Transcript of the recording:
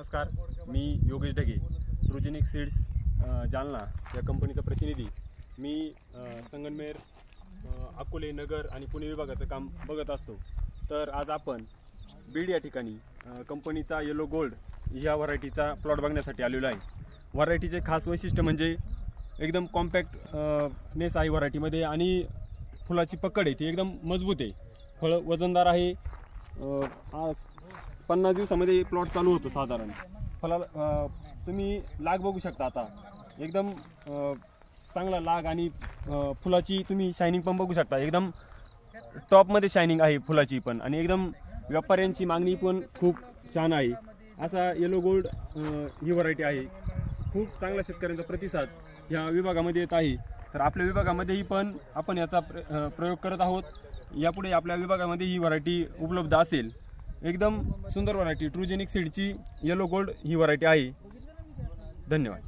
नमस्कार, मी योगेश ढगे, ट्रुजेनिक सीड्स जालना या कंपनीचा प्रतिनिधी। मी संगमनेर, अकोले, नगर आणि पुणे विभागाचं काम बघत असतो। तर आज आपण बीड या ठिकाणी कंपनीचा येलो गोल्ड ह्या व्हरायटीचा प्लॉट बघण्यासाठी आलेलो आहे। व्हरायटीचे खास वैशिष्ट्य म्हणजे एकदम कॉम्पॅक्ट नेस आहे व्हरायटीमध्ये आणि फुलाची पकड आहे ती एकदम मजबूत आहे। फळ वजनदार आहे। आज 50 दिवसामध्ये प्लॉट चालू होतो साधारण। फळाला तुम्ही लाग बघू शकता, आता एकदम चांगला लाग आणि फुलाची तुम्ही शायनिंग पण बघू शकता, एकदम टॉपमध्ये शायनिंग आहे फुलाची पण, आणि एकदम व्यापाऱ्यांची मागणी पण खूप छान आहे। असा येलो गोल्ड ही व्हरायटी आहे। खूप चांगला शेतकऱ्यांचा प्रतिसाद ह्या विभागामध्ये येत आहे। तर आपल्या विभागामध्येही पण आपण याचा प्रयोग करत आहोत। यापुढे आपल्या विभागामध्ये ही व्हरायटी उपलब्ध असेल। एकदम सुंदर व्हरायटी ट्रुजेनिक सीडची येलो गोल्ड ही व्हरायटी आहे। धन्यवाद।